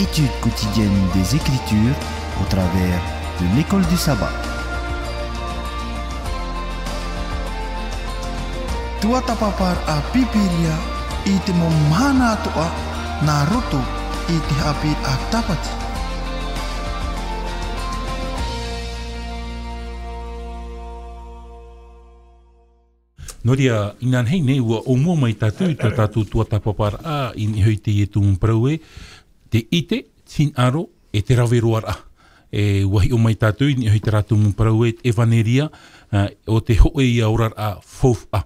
étude quotidienne des Écritures au travers de l'École du Sabbat. Tua tapapar Haapiiraa i te momana toa na roto i te Haapiiraa Sabati. Noria, inan hei nei ua o mua mai tātou ta tātou tua tapapara a in hoi te ietu mpraue te ite, tin aro e te raweroara. E wahi o mai tātou in hoi te rātou mpraue e vaneria o te hoe i aurar a fof a.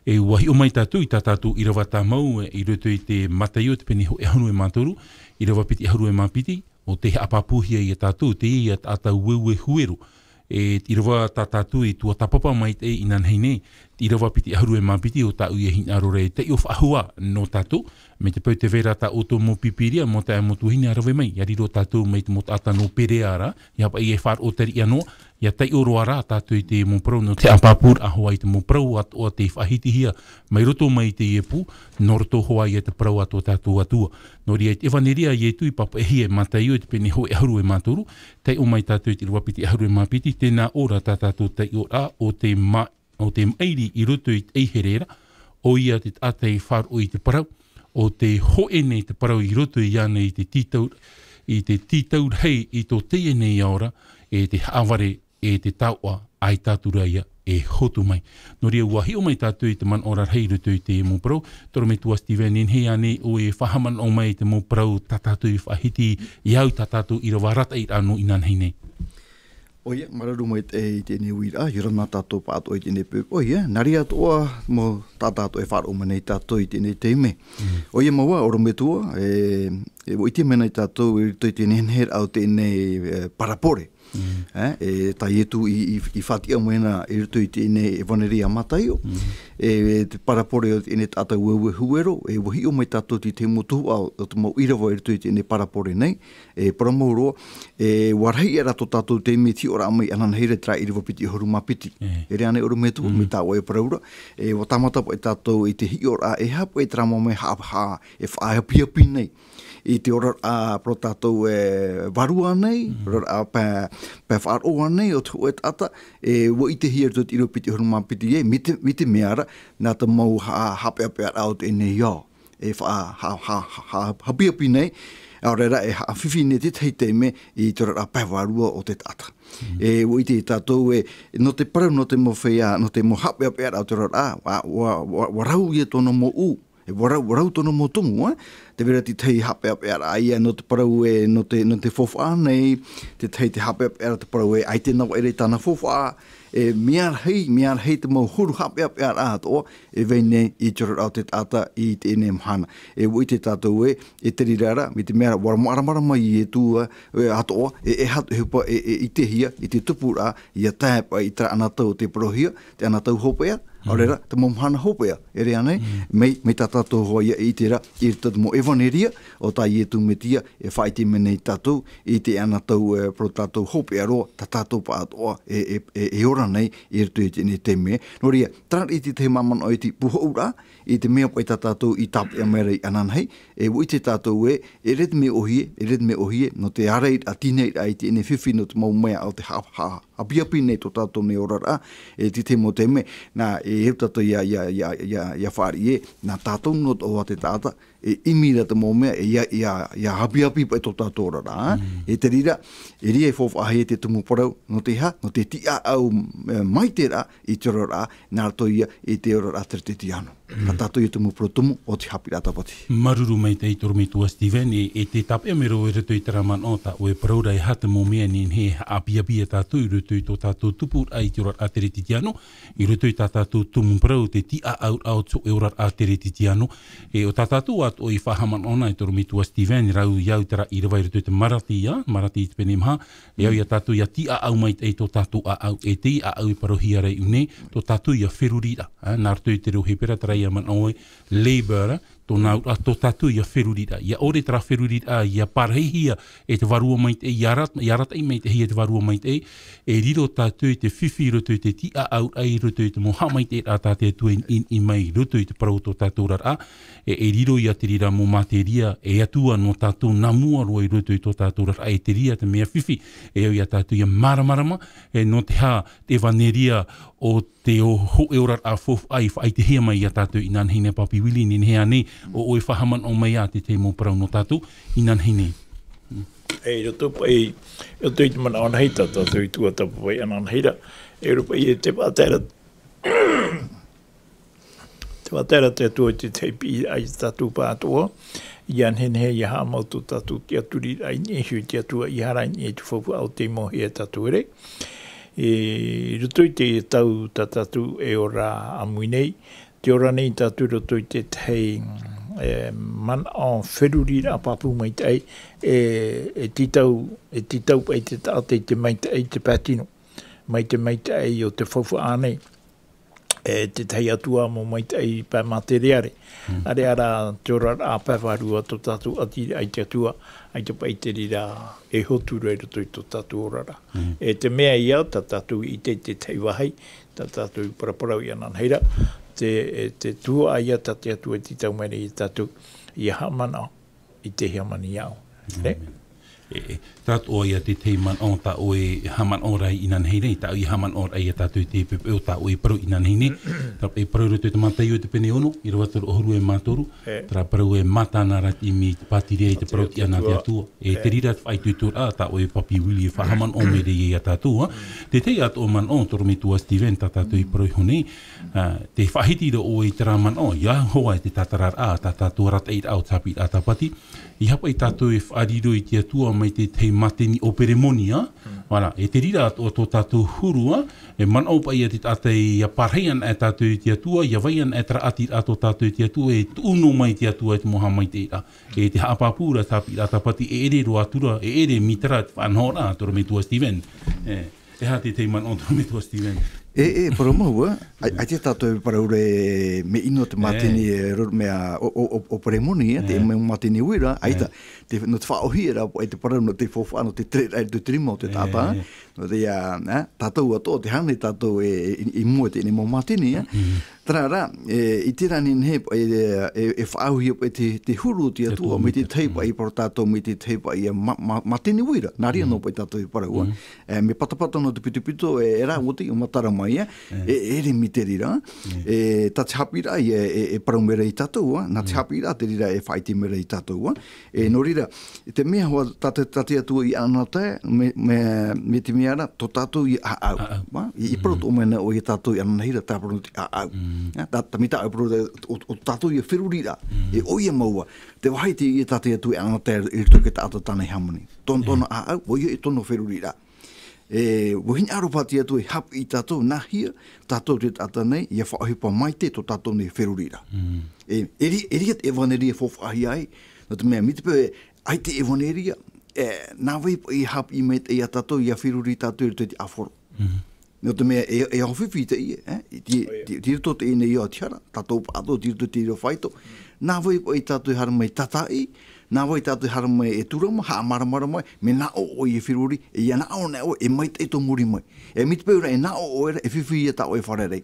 E wahi o mai tātou i tātou i rawa tā mau i roto i te mataio te pene e hanu e mātoru, i rawa piti e haru e māpiti, o te apapuhia i a tātou, te i a tātou wewe hueru. E i rawa tā tātou i tua tapapa mai te inan hei nei, i rawa piti aharu e māpiti o tā ui e hina arore te i of ahua no tātou, me te pau te vera tā oto mō pipiria, mō tā e motu hini arawe mai, i ariro tātou mai te mō tāta no pere ara, i hapa i e whār o teri anoa, ia tei oro ara tātou i te mō prau no te apapur ahua i te mō prau atoa te whahitihia, mai roto mai te iepu, no roto hoa i te prau atoa tātou atua. No ria i te evaneria i e tui papa e hie mātai o te pene ho e haru e mātoru, tei o mai tātou i te ruapiti e haru e māpiti, tēnā ora tātou tei ora o te mairi i roto i te eiherera, o ia te atei whār o i te parau, o te hoene i te parau i roto i ana i te titaur hei i tō teie nei aora, e te haware e te taua ai tātura ia e hotu mai. No ria ua hio mai tātou i te man ora hei roto i te mō prau, toro me tua Steven, en hei ane o e whahaman o mai te mō prau tātou i whahiti i au tātou i rawa rata i rano i nan hei nei. Oia, mararu mai te tēne uira, i rana tātou pāto i tēne pēk. Oia, nari atoa mō tātou e whāro manei tātou i tēne teime. Oia maua, oro me tua, o iti mena i tātou i tēne henher au tēne parapore. E tai etu i whatia moena i ruto i tēne e vaneria mataio, te parapore o tēne tātou wewe huero, e wahi o mai tātou ti te motu au o te mau irawa i ruto i tēne parapore nei, e paramauro, e warhei e rato tātou te me ti ora amai anan heire tra i riwa piti horu mapiti. E reane oro me tu, me tā oe paraura, e wa tamata po e tātou i te hi ora e hapo e tra mo me ha e whaapiapi nei. I te ora a pro tātou varua nei, ora a pe whaaroa nei o tu e tata, e wo i te hia tot iro piti horu mapiti e, mi te meara, nā te mau hapeapea au te nei iau, e hapiapi nei, aurera e hawhiwhi ne te teime i te ora a pe varua o te tata. E wo i te tātou no te parau, no te mo whea, no te mo hapeapea au te ora a, warau i e tono mo u, e warau tono mo tumu, te vera ti tei hapea aia no te parau no te fofa nei, te tei te hapea te parau ai te nau ere tana fofa, e miar hei te mau huru hapea atoa, e vei i tira au te tata i te ene mhana. E woi te tātou e te rirara, mi te mea waramara mai i e tū atoa, e hatu hepa i te hia, i te tupura, i a tāpa i tra anatau te parohia, te anatau hopea, Aurera, te momhana hopea, ere anei, mei tā tātou hoa ia i tera, i rita mo evaneria, o tā i e tūmetia, e whaiti menei tātou, i te anatau pro tātou hopea roa, tā tātou pātoa, e ora nei, i rito i tēne te mea. Nō ria, tār i te maman o i te puho ura, i te mea pai tā tātou i tāpea mera i ananhei, e wui te tātou e red me ohie, no te arei a tinei ai te ene whiwhi no te mau mea au te hapiapi nei tō tātou me orara, e te mo te me, nā e heu tātou ia whaari e, nā tātou no o te tāta, e imira te mō mea, e ia hapiapi pai tō tātou orara, e te rira, e ria e whawhahe te tumu parau, no te no te tia au mai te rā, i te orara, nā rato ia, i te orara tere te tiano. Ka tātou i tumu protumu o te Haapiiraa Sabati. Maruru mai te itoro me tua Steven, e te tapea me ro e reto i taraman o ta o e praura e hata mō mea ni he apiapia tātou, i reto i tō tātou tupu ai te orar a tere titiano, i reto i tātou tumu prau te tia au tō e orar a tere titiano, e o tātou at o i whahaman ona i toro me tua Steven, rau iau tara i rewa i reto i te marati i te pene maha, e au ia tātou ia tia au mai te tō tātou au, e te au i parohia rei une, tō tātou ia wherurira, nā rato i te reo he pera tara ia man oe, labourer, tōna ura tō tātou ia wherurira. Ia ore tera wherurira, ia parhehia e te varua mai te, ia rata i mai te hia te varua mai te, e riro tātou te whiwhi roto i te ti a au ai roto i te moha mai te rata te atu i mai roto i te parau tō tātou rara, e riro i a te rira mō materia, e atua no tātou namua roa i roto i tō tātou rara, e te ria te mea whiwhi, e au i a tātou ia maramarama, e no te hā, te vaneria o te o ho e ora a fofu ai whai te hea mai i a tātou i nanhine papi wili ni hea nei o oe whahaman o mai a te te mō parau no tātou i nanhine. E roto pai, e o tui te mana anahei tātou i tua tapu pai anahira, e roto pai e te wātera, te wātera te atua te teipi ai tātou pātoa, i anhine hea i haa mautu tātou te aturi ai nehu te atua i harai ni e tu fofu au te mo hea tātou ere. E roto i te tau tātou e ora amui nei, te ora nei tātou roto i te tei man on wherurira a papu mai tei, e titau pai te tātei te mai tei te patino, mai tei o te whawha anei, te tei atua mo mai tei pa materiare. Are ara te ora a pawharua to tātou ati ai te atua, ai te pai te rira e hotu rei roto i to tātou orara. E te mea ia, ta tātou i te tei wahai, ta tātou i paraparau i ananheira, te tua aia ta te atua ti tau mere i tātou i hamana i te hamani iau. Tātou ia te teiman o ta oe haman orai i nanhine, ta i haman orai i tātou te pepe o ta oe paru i nanhine, ta e paru roto te matai o te pene ono, i roa toro ohuru e mātoru, tra paru e matana rat i mi te pātire i te paru ti ana te atua. E te rira te whai tuitur a ta oe papi wili e whahaman o mere i a tātou. Te tei ato o man o, toro me tua Steven, ta tātou i paru i hone, te whahiti ro oe i tera man o, ia hoa e te tatarar a, ta tātou rat eir au tāpit a tapati, i hapa i tātou e whaariro i te atua mai te tei mateni o peremonia, wala, e te rira o tō tātou hurua, e man au pai a te tātei a parheian e tātou i te atua, i a vaian e tra ati a tō tātou i te atua, e tūno mai te atua e te moha mai te ira. E te haapapura tāpi a tapati, e ere roa tura, e ere mitara te whanhora, toro me tua Steven. E ha te teiman o toro me tua Steven. Pero maua, ai te tātou e paraure me ino te matini mea o paremonia, te me matini uira, ai ta, no te whaohira, ai te parau no te whawhano, te trima o te tāpā, no te tātou ato, te hane tātou i mua te ine mo matini, Trara, i tira ni he e whaauhi e te huru te atua, me te teipa i para tātou, me te teipa i matini uira, nāria no pai tātou i paraua. Me patapata no te pitupito e rā woti, o matara mai, e re mi te rira. Ta te Haapiiraa e parau mera i tātou, nā te Haapiiraa te rira e whaiti mera i tātou. No rira, te mea hoa tate atua i anata, me te mea ra, tō tātou i aau. I parau tō mena o i tātou i ananahira, tā parau i aau. Ta mita o tātou i a whirurira, e oia maua, te wahaiti i tātou atu e anata i rito ke tātou tānei hamani. Tōna aau, oia e tono whirurira. Wohin aropati atu e hap i tātou nahia, tātou te tātou nei, i a whaohipa mai te tō tātou nei whirurira. Eriat e vaneria whawhahi ai, no te mea mitipe ai te e vaneria, nā wei i hap i meit e a tātou i a whiruri tātou i rito te awhoro. No te mea e awhiwhi te ie, tirito te ene i o tiara, tātou pātou, tirito te iro whaito. Nā wai i tātou hara mai tatai, nā wai tātou hara mai e turama, haa maramara mai, me nā o i e whiruri, e ia nā o nā o e mai te to muri mai. E mitipeura e nā o era, e whiwhi i a tāo e wharerei.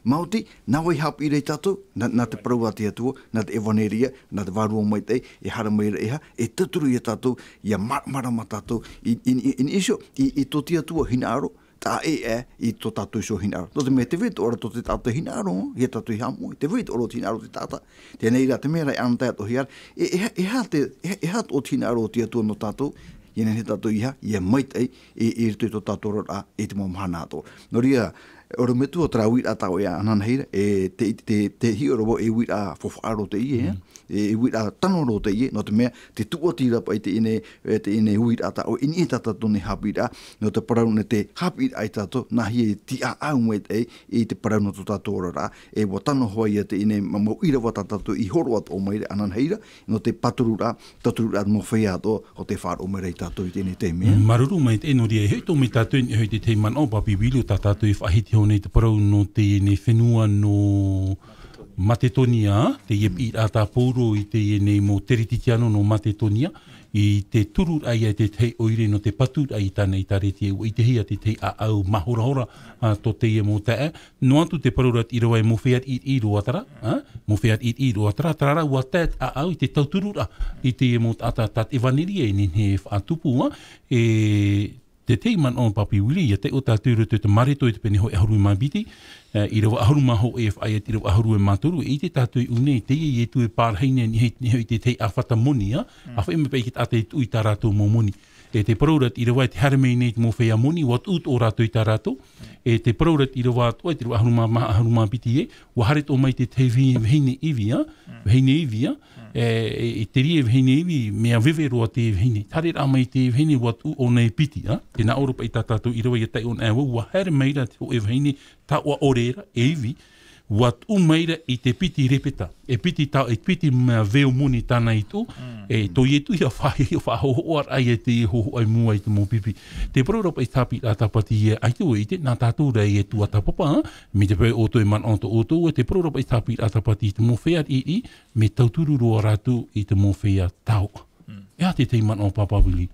Mauti, nā wai Haapiiraa i tātou, nā te paraua te atua, nā te evaneria, nā te warua mai te, e hara mai reha, e taturu i a tātou, i a marama tātou, in isio, i tō te atua hina aro, tā i tō tātou iso hina aro. Tō te mea te weit ora tō te tātou hina aro, i tātou i hamo, te weit ora hina aro te tāta. Tēnei rā, te mea rai anata ato hiara, e hat o hina aro o te atua no tātou, i nene tātou iha, i a maitei, i rito i tō tātou rā, e te mamahana ato. No ria, ora me tua tra wira tau e ananahira, te hi ora e wira whawhaaro te ie, e wira tano ro te ie, no te mea, te tuatira pa i te ine wira tau, ini e tatato ne Haapiiraa, no te parau ne te Haapiiraa i tato, na hi e ti a au mai te i te parau no tato ora rā, e wa tano hoa i te ine mau ira wa tatato i horo ato o mai re ananahira, no te taturu rā mo whea ato o te whāro mai re i tato i te ine te mea. Maruru mai te eno ria, hei tō me tato i hei te teiman o papi wilu, tatato i whahiti nei te parau no te ne whenua no Matetonia, te iep a tā pōro I te nei mo terititiano no Matetonia, I te turu ai te tei oire no te patu ai tāna I tareti e I te hia te tei a au mahora to te e mo tae. No atu te parurat I rawa e mo whiat I roatara, mo whiat I roatara, tarara ua tae a au I te tauturura I te e mo tata tat evaneri e ni he whaatupu e te tei man on papi wili, ia te o tāturu te marito I te pene hoi ahuru mabiti, I rawa ahuru maho e whai I rawa ahuru e mātoru, I te tātui une, te e tu e pārheine ni hei te tei a whatamoni, a whai me pei ki tā te tui tā rātou mō moni. E te paraurat I rawa te haramei nei te mō whea moni, wat ut o rātou I tā rātou, e te paraurat I rawa tua, te rawa ahuru mabiti e, wa haret o mai te tei vihine iwi, e te rie vihine iwi, mea wewe roa te vihine. Tare rā mai te vihine wat u o nei piti, te nā oropa I tā tātou I rawa I tei on awa, wa haramei rā te o e vihine, tā ua orera, e iwi, wat u meira I te piti repeta. E piti tau, e piti mea veo moni tāna I tō, e tō ietu ia whahohoar ai e te hoho ai mua I te mō pipi. Te parorapa I tāpi rā tapati ia ai tō I te, nā tātou rei e tua tapapa, me te pēo oto e man onto oto, e te parorapa I tāpi rā tapati I te mō whea I, me tauturu roa rātu I te mō whea tau. Ea te tei man o papawili.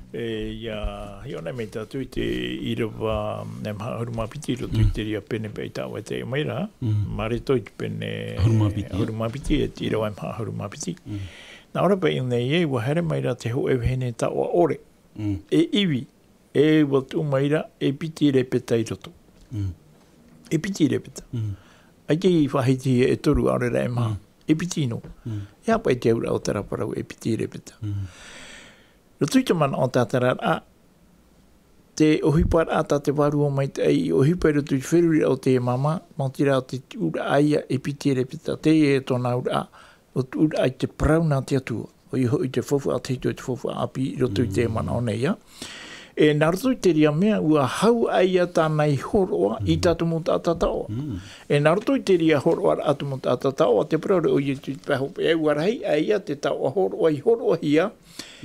Ia, hiona me tātou te irawa nem harumapiti roto I te ria pene pei tāu e te maira, mareto I te pene harumapiti e te irawa em harumapiti. Nā ora pei unei e, wa here maira te ho e hene tā o ore. E iwi, e watu maira, e piti repeta I roto. E piti repeta. Ai te I whahiti e toru aurera e maha. E piti no. E hapa I te aura o taraparau e piti repeta. Roto I te mana o tātara a te ohipar a tā te waru o mai te ai ohipar roto I wheruri o te mama mautira o te ura aia e piti repeta te e tōna ura a o te ura ai te prauna te atua o I te fofu a te hito I te fofu a api roto I te mana o nei e nā roto I te ria mea ua hau aia tānai horoa I tātu mo tātatao e nā roto I te ria horoa atu mo tātatao te praure o I te pahope e ua rahi aia te tau horoa I horoa hia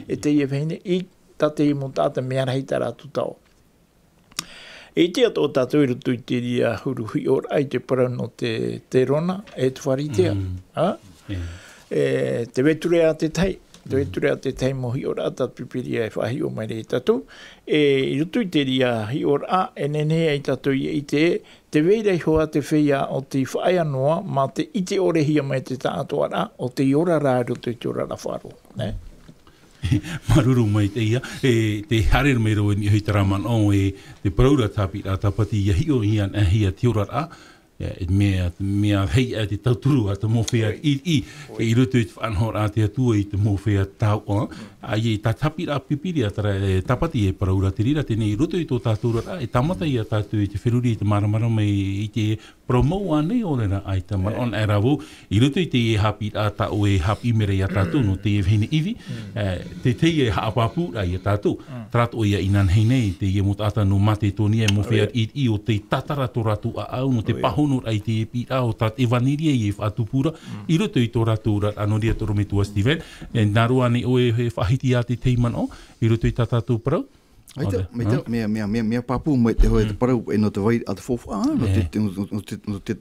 e te ia whene I tate I mo tāta mea rahi tā rātu tau. E te ato o tātou I roto I te ria huruhi ora ai te parau no te rona e te wharitea. Te weture a te tai. Te weture a te tai mo hi ora a tātu pipiria e whahi o mai rei tātou. I roto I te ria hi ora a e nene ai tātou I te weirei hoa te whia o te whaia noa ma te ite ore hia mai te tātua ra o te ora rā roto I te ora ra wharo. Maruru mai te ia, te harer mai roe ni hui taraman o te praura tāpi rā tapati ia hi o ian a hia te ora rā, mea hei a te tauturu a te mowhea I roto I te whanhor a te atua I te mowhea tau o, a i tā tapi rā pipiri a tara tapati e paraura te rira, tēnei I roto I tō tātou rā, e tamata I a tātou I te whiruri I te maramara mai I te promou anei o rera ai ta man on e rāwau, I roto I te e Haapiiraa ta o e hapimere I a tātou no te e vhene iwi, te te e haapapu a I a tātou, trato o ia inan hei nei, te e mo tāta no mate tōni e mowhea I o te tatara tō ratu a au, no te pahonor ai te e pira o tat e vaniria I e whaatupura, I roto I tō ratu anoria tō rometua Steven, e naro ane o e whahiti a te teiman o, I roto I tā tātou parau. Aita, mea papu mai te hoe te parau e no te vai a te fofa,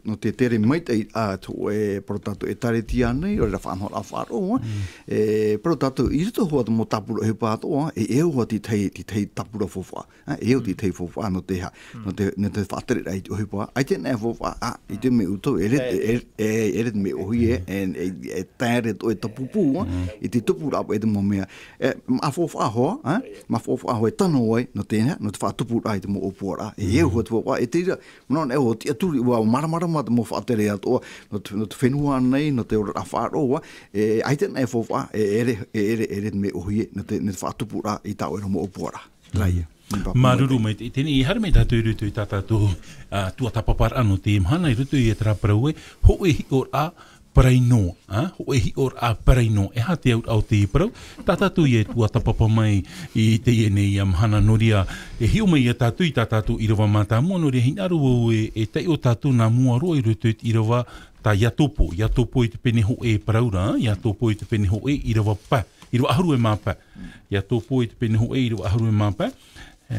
no te tere mai te a to e protato e tareti anei, o re whanhor a wharo, pero tato I rito hoa te mo tapura he pātoa, e eo hoa te tei tapura fofa, eo te tei fofa no te whatere rei te ohipa, ai te nea fofa, I te me uto, eret me ohi e tēre to e tapupu, I te tupura apa e te mo mea, ma fofa hoa, ma fofa hoa e tano no te whaatupu rai te mo opora. E eo hua tua, e te ira, manon e o te aturi, ua maramarama te mo whaatere atoa, no te whenua nei, no te ora whaaroa, ai tena e fofa, ere me ohie, no te whaatupu rai I tau e mo opora. Rai. Maruru mai, tēnei I hara mai tātou I rutu I tātou tua tapapar ano te mhana I rutu I e tarapraue, ho e hi or a paraino, ho e hi or a paraino, e ha te au te parau, tātātou I e tua tapapa mai I te e nei mhana noria, e hiu mai I tātou I tātou I rawa mātā mua noria, hinaru o e tei o tātou nā mua roa I rutu I rawa tā iatopo I te pene ho e paraura, iatopo I te pene ho e I rawa pa, I rawa aharu e māpa, iatopo I te pene ho e I rawa aharu e māpa,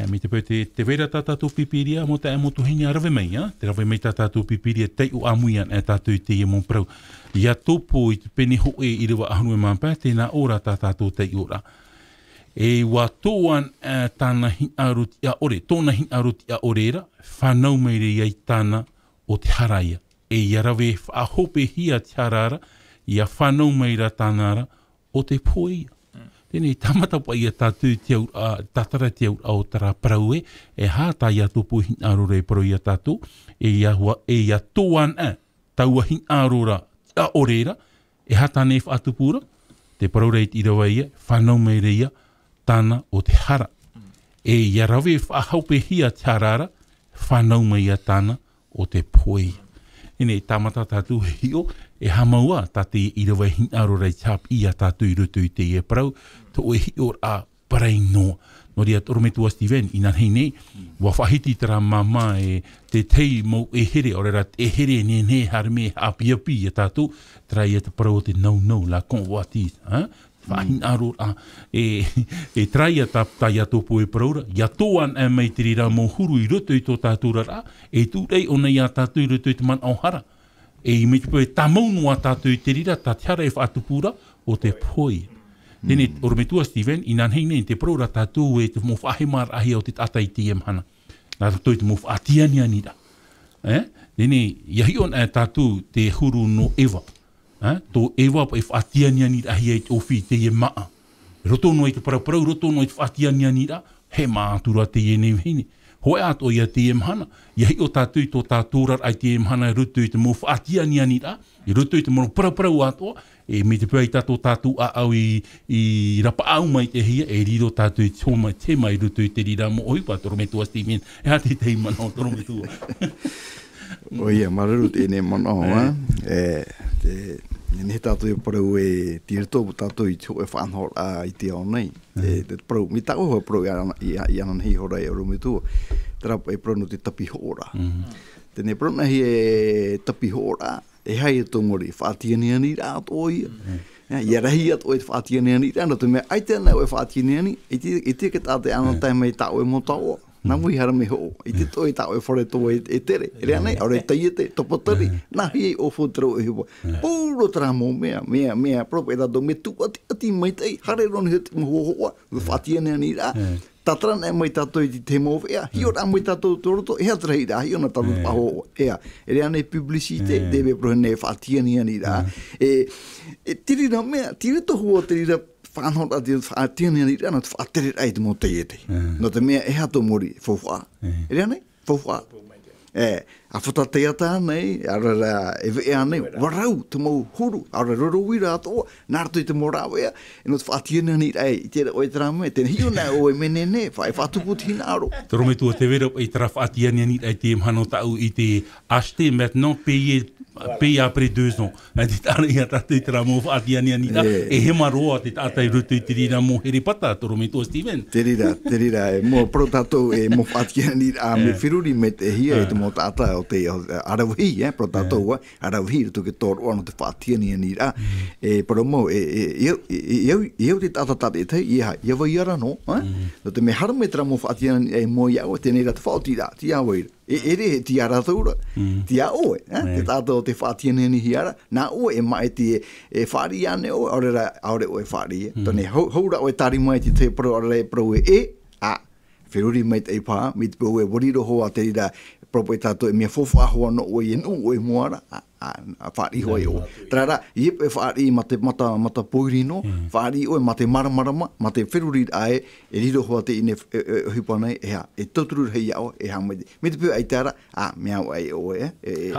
Mi te pau te vera tā tātou pipiria mo ta e mo tuhini a rawe mai, te rawe mai tā tātou pipiria tei o amuian e tātou te e mo prau. Ia topo i te pene ho e i rewa ahanu e mampa, tēnā ora tā tātou tei ora. E wā tōan tāna hinaru ti a ore, tōna hinaru ti a orera, whanau mai re iai tāna o te haraia. E ia rawe whaahope hia te harara, ia whanau mai ra tānara o te poia. Tēnei tamata pa ia tātou tatara te au tara praue, e hāta ia tupu hinaru rei parau ia tātou, e ia tōan taua hinaru ra a orera, e hāta nei whaatupura, te parau rei ti rawa ia, whanau mai reia, tāna o te hara. E ia rawe whahaupe hia te harara, whanau mai ia tāna o te poia. Ene tamata tātou hio, e hamaua tāte i rawa hinaru rei chap ia tātou i rutu i te e parau, to e hio a parei noa. No ria torometua Steven, ina hei nei, wa whahiti tera mama e te tei mau e here, orera e here ne harme Haapiiraa e tātou, tera i te parau te nau la konwatis, whahinaru a, e trai a tā ia tōpo e paraura, ia tōan e mai te rira mō huru i rutu i tō tātou rara, e tūrei ona ia tātou i rutu i te man au hara. E i me te poe tamaunu a tātou i te rira, tā te hara e whaatupura o te poi. Tēne, orometua Steven, i nan hei nei, te paraura tātou e te mō whahemar ahi au te tātai te hana. Nā tātou i te mō whaatiani anira. Tēne, ia hion e tātou te huru no ewa. Tō ewa pa e whaatiani anira ahi e te ofi te e maa. Roto no i te paraparau, roto no i te whaatiani anira, he maa atura te e nei hini. Hoe ato ia te hana, ia hi o tātou i tō tātōrar ai te hana e rutu i te mō whaatiani anira, i rutu i te mō paraparau atoa, e me te pēi tātou a au i rapa au mai te hia, e riro tātou i tōma te mai rutu i te rira mo oipa, torometua Steven, e ha te tei mana o torometua. O ia, mararu tēnei mana o, ne tātou i parau e tira tōpu tātou i tō e whanhor a i te ao nei. Te parau, mi tāu hoa parau i anan hei hora e orometua, tarapa e parau no te tapi hora. Tēnei parau nahi e tapi hora, e hai e tōngori, whaatiani ani rā tō ia. Ia rahi ato e whaatiani ani rā, no te mea aite ana o e whaatiani ani, i te ke tāte ana tai mai tāu e mo tāua. Nā mui hara me ho, i te toi tāu e whare tō e tere. E rea nei, aure tai e te topatari, nā hi e o whutero e hiwa. Pūro tara mō mea, propo e tato, me tu ati mai tei, hare roni he te mō hoa, whaatiani ani rā. Tatrana e mai tātou i te mōwhi, hio rā mai tātou tōroto, e hatra hi rā, hio na tātou paho, ea. E rea nei publicite, debe prohe nei whaatiani ani rā. E tiri rā mea, tiri tohu o tiri rā, whanhora te whaatiani ani rā, na te whaatere rai te mō te ete. No te mea e hato mori, fōwha. E rea nei, fōwha. A whata te ata nei, ara e ve nei, warau te mau huru, ara rorowira atoa, nārtu i te morawea, e no te whaatiani ani rei, i tera oe tera me, tēne hiu nei o e mene ne, whae whatupu tīnaro. Torometua te vera i tera whaatiani ani rei te mhano tau i te acheter maintenant payer après 2 ans. Te tāna ia tātou i tera mō whaatiani ani rei, e he maroa te tātai rutu i te rira mō here pata, torometua Steven. Te rira, e mō pro tātou e mō whaatiani rei, me whiruri me te hia e te mō tātai o te arawhi, pro tātou, arawhi, tu ke tōru ano te whaatiani ani rā. Pero mō, iau te tātatate e tei, ia vai ara no, no te me harame tera mō whaatiani e mō iau, tēnei rā te whaoti rā, ti awaira. Ere he ti ara taura, ti a oe, te tātou te whaatiani ani hiara, nā oe e mai te whaari ane oe, aure oe whaari e. Tone, haura oe tari mai te pro arale pro e, whiruri mai te pā, mi te oe wariro hoa te rira, propo e tātou e mea whowha hoa no oe e no oe moara, a whaari hoa e oe. Trara, iep e whaari ma te mata poirino, whaari oe ma te maramarama, ma te whiruri ae, e riro hoa te ine hipanei, e tauturu hei au, e ha mai te. Me te pio ai tāra, mea au ai oe, e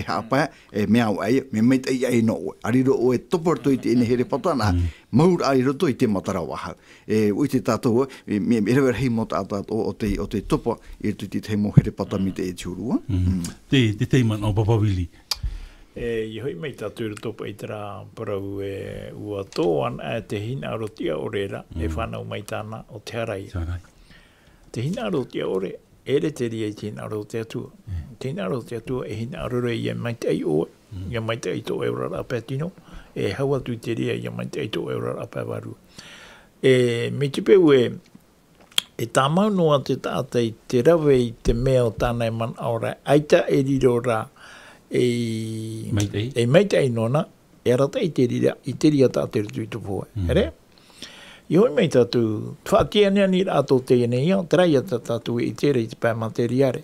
hapa, e mea au ai, me mei te ai no oe. A riro oe toparto i te ine here patana, maur ai roto i te matara waha. Ui te tātou, me rewer hei mo tātou o te topa, i tu te te mo here patami te e tiurua. Te teiman o papawili. I hoi mai tātou topa i tera parau ua tōan te hina arotia orera, e whanau mai tāna o te harai. Te hina arotia ore, ere te ria i te hina arotia tua. Te hina arotia tua e hina arore i mai te ai oe, i mai te ai tō eura a pētino, e hawa tu te ria i mai te ai tō eura a pēwaru. Me te peu E tā maunua te tātai te rawe I te mea o tānei man aura, aita e riro rā e meitei nona, e rata I te ria tātai rutu I te pōe. Here? I hoi mei tātou, whaatiania ni rātou te enei au, te rai ata tātou I tere I te pā materiare.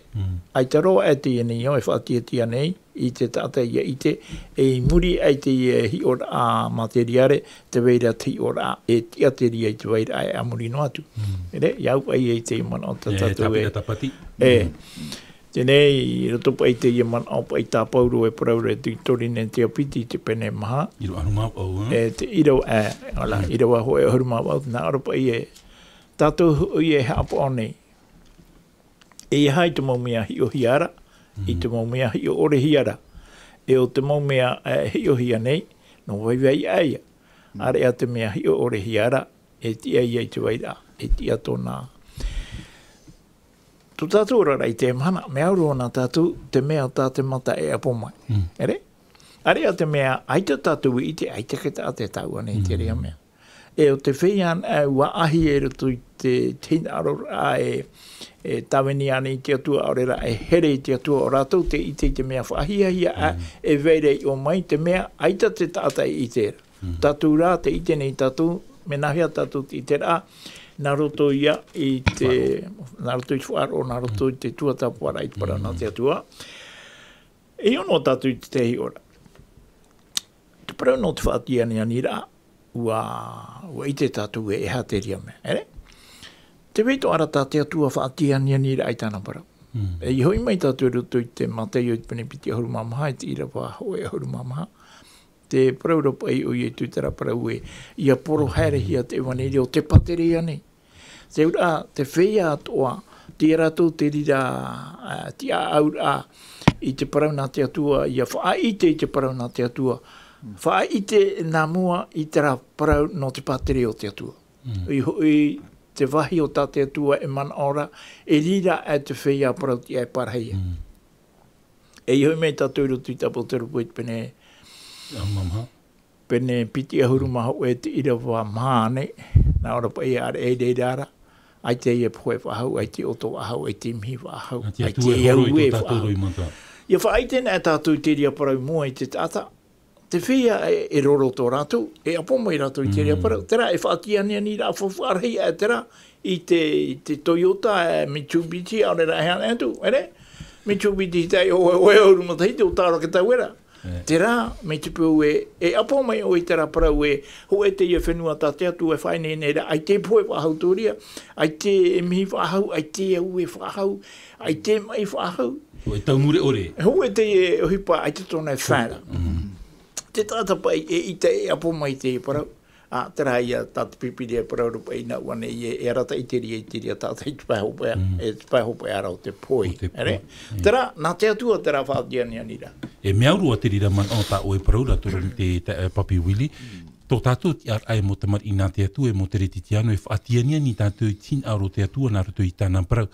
Ai te roa e te enei au, e whaatiatia nei, I te tātai ia I te, e muri ai te hi ora a materiare, te weira te hi ora a, e tia te ria I te weira ai a muri no atu. Ere, iau ai e te mana o tātou e. Tapati. Tenei, roto pai te ia man au pai tā pauru e praure tui torine te apiti te pene maha. Iro arumau au, Te iro iro a hoe arumau au, nā aro pai e. Tātou i e hapo anei. E hai te maumea hi o hiara, I te maumea hi o ore hiara. E o te maumea hi o hia nei, no waiwai aia. Are a te mea hi o ore hiara, e tia ia I te waira, e tia tōna. Tu tātou rara I te mana, me auro ona tātou, te mea tāte mata e apo mai. Ere? Are a te mea, aita tātou I te aita ke tāte tau ane I te rea mea. E o te whian wa ahi e rutu I te tina aro a e taweni ane I te atua aurera, e here I te atua o rātou, te I te mea whahia a e veire o mai, te mea aita te tātai I te era. Tātou rā, te I te nei tātou, me nahia tātou I te rā, nā roto ia I te, nā roto I whaaro, nā roto I te tuatapuara I te parana te atua. E ono tātou I te tehi ora. Te parau no te whaatiani ani rā, ua I te tātou e ha te ria mea. Ere? Te weito ara tā te atua whaatiani ani rā I tāna parau. E I hoi mai tātou roto I te matei o I pene piti ahuru mamaha, I te ira wha hoe ahuru mamaha. Te parau ropa I o I e tūtara parau e ia poro haere hia te wanere o te patere ane. Te ura, te whea atoa, te ratou te rira, te aura I te parau nā te atua, ia whaaite I te parau nā te atua. Whaaite nā mua I te rā parau no te patere o te atua. I te wahi o tā te atua e mana ora, e rira e te whea parau ti ai paraheia. E I hoi mei tātou rotu I tapo te rupu I pene, pene piti ahuru maha o e te ira wā mahane, nā ora pa e are e reirara, ai te ia poe whahau, ai te oto whahau, ai te mihi whahau, ai te iau e whahau. Ia whaite nā tātou te ria parau mua I te tata, te whia e roro tō rātou, e apomo I rātou I te ria parau. Tera e whaatiania ni rā whawharhei e tera, I te Toyota Mitsubishi aore rā hean atu, ere? Mitsubishi tei o euru ma teite o tāra ke tau era. Tera, me te pū e apo mai o I tera parau e ho e te ia whenua tā te atu e whaine nera, ai te poe whahau tōria, ai te mihi whahau, ai te au e whahau, ai te mai whahau. Ho e tau mure ore. Ho e te hipa, ai te tōna e whāra. Te tāta pai I te apo mai te parau. Tera ia tāta pipiri e parau rupa I nā wane e rata I te ria tāta I te paihopea, e te paihopea ara o te poi. Tera, nā te atua tera whaatiani anira. E mea urua te rira man o tā oe paraura tōru te papi wili. Tō tātou ti ar ai mo te mar I nā te atua e mo te reti te anu e whaatiania ni tātou I tin aro te atua nā roto I tāna parau.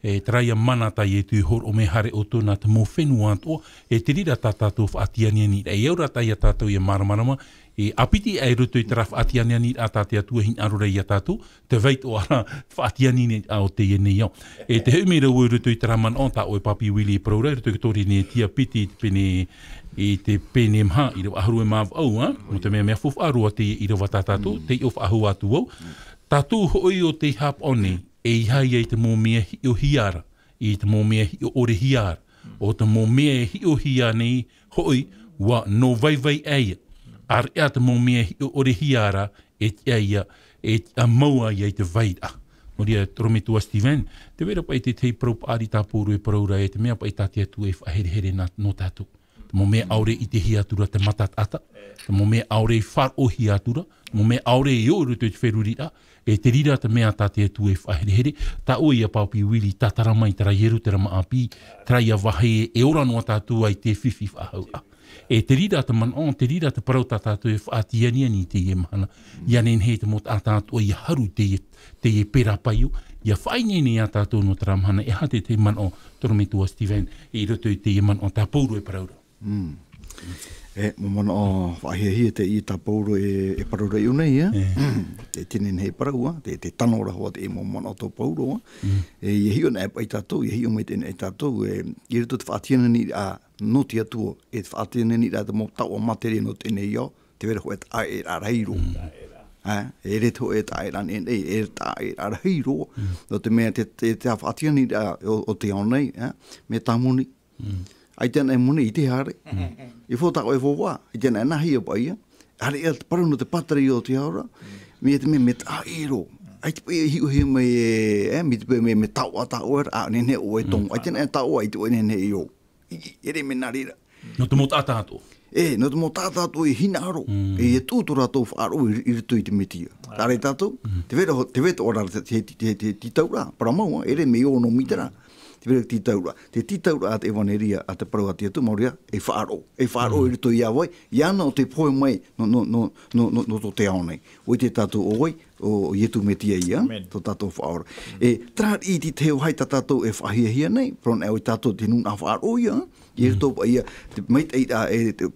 E traia mana tai e tui hor o me hare o tōna te mō whenua anto e te rira tā tātou whaatiania ni. E aura tai a tātou I maramarama e apiti ai roto I tera whaatiania ni a tāte atua hin arora I a tātou te veit o ara whaatiani ni a o te ene iau. E te heumera oi roto I tera man o tā oe papi wili e praura roto I tori ne tia piti I te pene mha I rewa aharu e māw au, mo te mea fofu arua te I rewa tā tātou, te of ahu atu au. Tātou hoi o te hap one e ihai ai te mō mea hi o hiara, I te mō mea hi o ore hiara, o te mō mea hi o hiara nei hoi wa no vai eia. Ar ea te mō mea hi o ore hiara e eia e a maua i te vaida. Moria trome tua Steven, te vera pai te tei praup ari tā pōru e paraura e te mea pai tā te atu e whahere no tātou. Te mō mea aure I te hiatura te matatata, te mō mea aure I whar o hiatura, mō mea aure I o ruto te wherurira, e te rira te mea tā te atu e whahere, tā oi a paupi wili tā taramai tera ieru tera maapi, trai a wahe e ora noa tātou ai te whiwhi whahau. E te rira te man on, te rira te parau tā tātou e whaatiania ni te ie mahana, ia nen he te mot a tātou i haru te ie pera paiu, ia whaine ni a tātou no tera mahana, e hate te man on, toro me tua Steven, e roto I te ie man on tā pauru e paraura. Momona o whahia te I tapauro e parura iu nei, te tinen hei paraua, te tanora hoa te momona o tō pauro, e hio na e tātou, e hio mai tēne e tātou, e rito te whaatiana ni a noti atua, e te whaatiana ni a te mo tau o materi no tēne iau, te wera hoa e ta e arairo. E reto e ta e ran e ta e arairo, no te mea te whaatiana ni a o te au nei, me tamuni, ai tēnā e mune I te hare. I fōtako e fōwā. I tēnā e nahi o paia. Hare e paru no te patari o te haura. Me te me ta ero. Ai te paia hiu he me me te paia me tau a tau era. A nene o e tongu. Ai tēnā e tau ai te o nene I o. Ere me narira. No te mo tātāto. No te mo tātāto e hina aro. E tūtura tō whaaro I rito I te metia. Tare tātou. Te weta ora te taura. Paramaua. Ere me o no mitara. Te titaura a te evaneria a te parau a te atu mauria e whaaro. E whaaro I rito I awai. Iana o te poe mai no to te ao nei. O te tātou o wai o ietu me tia ia. To tātou whaora. E tra I ti teo hai tātou e whahia nei. Pron e o tātou te nun a whaaro ia. I rito pa ia. Mait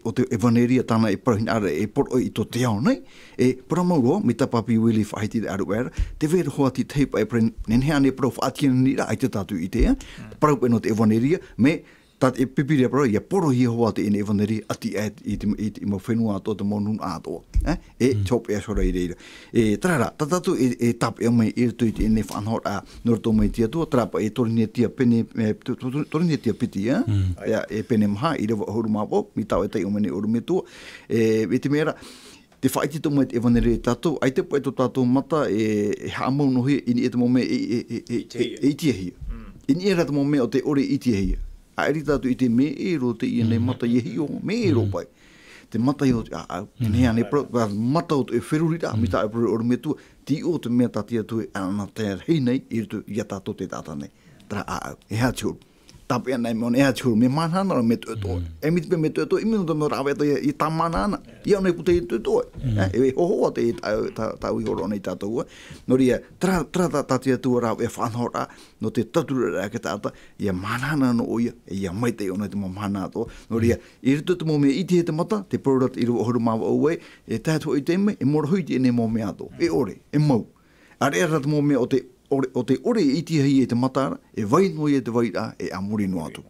o te evaneria tāna e parahina ara e poro I to te ao nei. E paramauro mi tapapi wili whahiti te aru era. Te vera hoa ti teipa e pren nenheane pro whaatiana nira ai te tātou I te parau no te evaneria me tat e pipiria pro ia poro hi hoa te ene evaneria ati I mo whenua ato te monun ato top e sora I reira trara tatatu e tap e mai I tu te ene whanhor a norto mai tia tua trapa e torinia tia pene torinia tia piti e pene maha I rewa horu mapo mi tau e tai o mene oru me tua e te mera te whaiti tō mai te evanere tātou, ai te poe tō tātou mata e haamau no hea ini e te mome e tia hia. Ini e rata mome o te ore I tia hia. A eri tātou I te me e ro te I nei mata I hio, me e ro pai. Te mata I o te nea ne mata o te e wherurira, mi tā e pro ore me tua, ti o te mea tatia tu e ana te hei nei, I rutu I a tātou te tātou nei. Tara e hea tiuru. Tapia nei me on e atu me manana me to e mi me to I me no rave to I ta manana I ona ku te to e ho te ta wi ro nei tatou no ria tra tatia tu ra e whanhora no te tatura ke tata ia manana no ia ia mai te ona te mana to no ria I rutu te mo me I te mata te product I ro horu ma o we e tatu I te me e mor hui te ne mo me ato e ore e mau are rat mo me o te ore I tia hi e te matara, e vai no I te vai a e amuri no atu.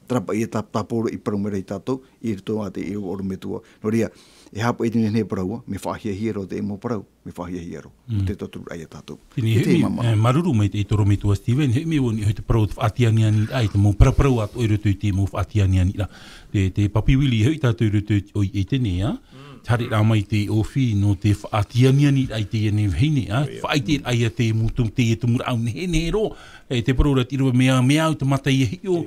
Trapa I taporo I parumere I tātou, I rito a te I oro me tua. No ria, e hapa I tine ne paraua, me whahia hiero te emo parau, me whahia hiero. Te taturu ai a tātou. Tini he maruru mai te toro me tua Steven, he me woni hoi te parau te whaatiani ani ai, te mo paraparau atu I roto I te mo whaatiani ani ra. Te papiwili hoi tātou I roto I tene, tare rā mai te ofi no te whaatianiani ai te ene heine, whaite ai a te mutum te e tumura au ne ro, te parora tirua mea au te mata I hio,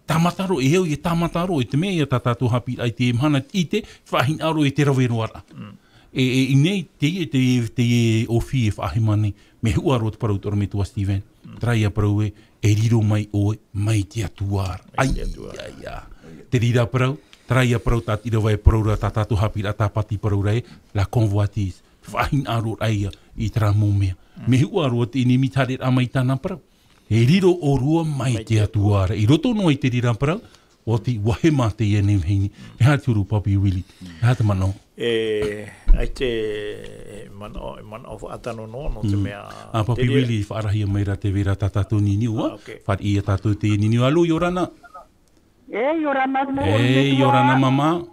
tamataro, e heo I tamataro, e te mea I a tātou Haapiiraa ai te mhana I te whahin aro e te raweroara. I nei te ofi e whahimane, me huaro te parau toro me tua Steven, traia parau e riro mai oe, mai te atuara. Ai, te rira parau, traia parau tātira vai paraura tātātou Haapiiraa tāpati paraura e la convoitise. Whahin aro aia I tera mōmea. Me hua roa te inimi tare rā mai tāna parau. E riro o rua mai te atuara. I roto no I te rira parau, o te wahema te ene mheini. E hā turu papi wili. E hā te mano. Ai te mano whaatano no te mea. Papi wili whaarahia mai ra te vera tātātou niniu. Whar I a tātou te niniu. Alo, Yorana. Yorana mama.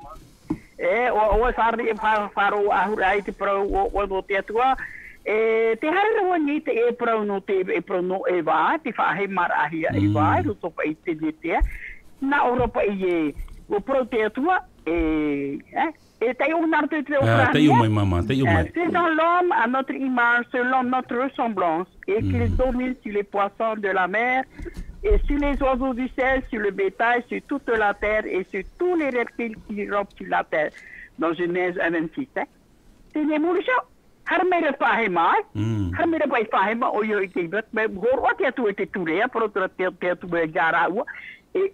O sarri faro ahura I te pro o te atua. Te hara ni te e pro no te e pro no e va, te whahe marahia e va, ruto pa I te te. Na Europa I o pro te atua te o nar te o te o mai mama, te o mai. C'est dans l'homme à notre image, selon notre ressemblance, et qu'il domine sur les poissons de la mer, et sur les oiseaux du ciel, sur le bétail, sur toute la terre, et sur tous les reptiles qui rampent sur la terre. Dans Genèse 1:26. C'est une évolution. Harmere Fahima, Harmere by Fahima, or you take that, but what you have to do there, protect to be Jarao,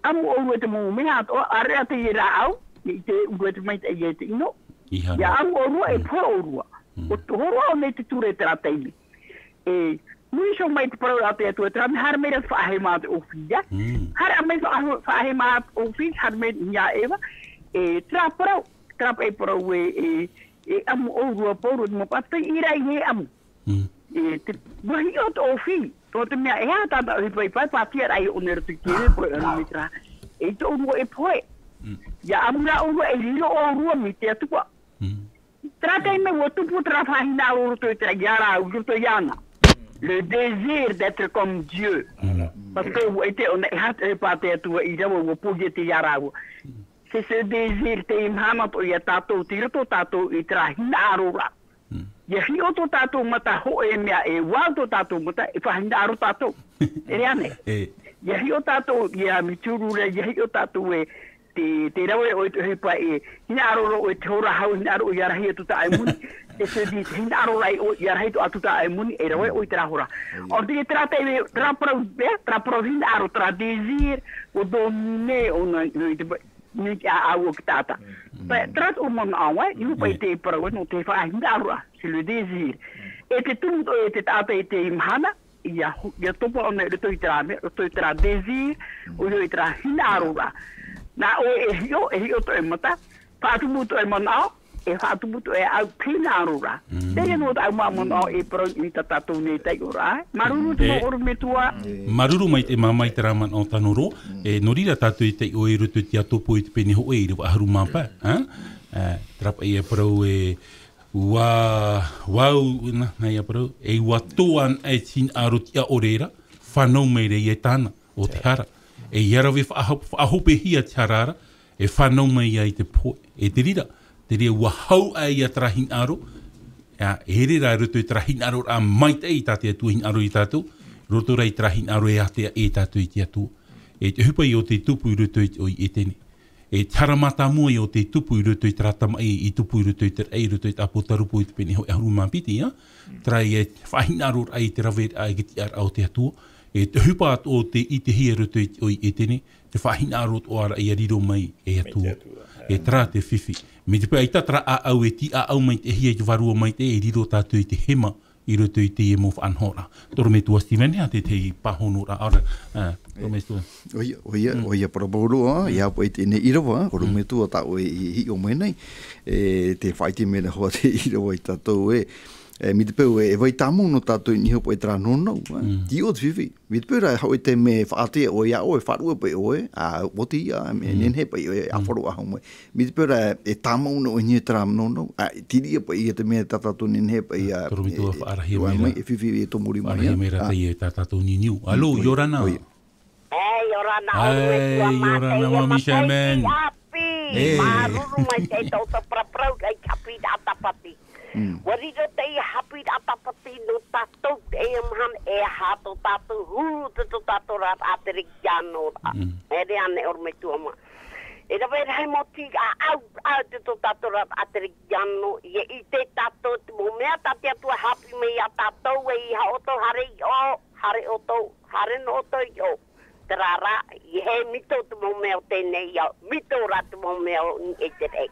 I'm over the moment, or Arate Rao, with my no. Yeah, I'm over a pro. But horror made to retratate. We shall make pro out there to a tram, Harmere Fahima of Ya, Harmere Fahima of Fish, Harmere Ya Eva, a trapper. trap e pro e am o rua poro mo pata ira e am e te vai o to fi to te mea e ata da pai pati ai o ner te kere po an mitra e to mo e poe ya am na o e ro o rua mi te tu pa trata me o tu putra fa hina o to te yara o to yana le désir d'être comme Dieu parce que o te on e hat e pate tu i jawo o puge te yara c'est ce désir te imhama to ya tato tiro to tato i trahina arora ye hi o to tato mata ho e mea e wa to tato mata e fa hina aro tato e ane ye hi o tato ya mituru re ye hi o tato e te rawe o te pa e hina aro o te hora hau hina aro ya rahi to ta ai muni e se di hina aro rai o ya rahi to atu ta ai muni e rawe o te rahora o te trata e tra pro hina aro tra désir o domine o na ni a o tata trat o mon awa you pai te pro no te fa hindara c'est le désir et que tout e te tata e te imhana ya topo on le to tra désir o le tra hindara na o e yo to e mata fa tu muto e mon au e fa tu muto e au hindara te no ta mo mon au e pro ni tata to ne te ora maruru tu o me tua maruru mai te mamai te raman o tanoro e norira tatu i te o e rutu te atopo i te pene ho e rewa aharu mapa trapa i e parau e wau nai a parau e watoan e tin aro ti a orera whanau mai re i e tāna o te hara e iarawe whahope hia te harara e whanau mai ai te poe e te rira wahau ai a trahin aro e rira rutu i trahin aro a mai te i tate atuhin aro i tātou roto rai trahin aro e atea e tātou i te atua. E te hupa i o te tupu i ruto i e tene. E taramata mua i o te tupu i ruto i tratama i tupu i ruto i te rei ruto i tapo tarupu i te pene hoi ahuru mapiti, trai e whahin aro ai te rawe ai ki te ara o te atua. E te hupa at o te i te hia ruto i e tene, te whahin aro o ara i a riro mai e atua. E tra te whiwhi. Me te pia i tatara a au e ti a au mai te hia i te varua mai te e riro tātou i te hema i roto i te e mo whanhora. Toro me tua Steven, hea te te pahonora. Ora, toro me tua. Oia parabauro, ia po i te ne irawa, oro me tua ta o i o mai nei. Te whaiti mena hoa te irawa i tātou e. Mi te peu e vai tamu no tātou i niho po i tra nono. Ti o te whiwhi. Mi te peu rai hau i te me whaatea o ia o e wharua pe o e. O te ia, me nenhe pa i o e awharu ahau mai. Mi te peu rai e tamu no i niho tra nono. Tiria pa i te mea tātou nenhe pa i a... Toro me tua whaarahia mera. E whiwhi e tomuri mai. Whaarahia mera te i e tātou niniu. Alo, Yorana. Yorana, mami shaman. Maruru mai te tau ta praprau ai kapi da tapati. Wariro te Haapiiraa tapati no tatou te amhan e hato tatou huru te tatou rat aterik jano. E re ane orme tuama. E ra vera hai moti au te tatou rat aterik jano ye i te tatou te mo mea tatia tua hapi me ia tatou e i haoto hare oto hare no oto i o. Trara i he mito te mo mea o tēnei au mito rat mo mea o e te rei.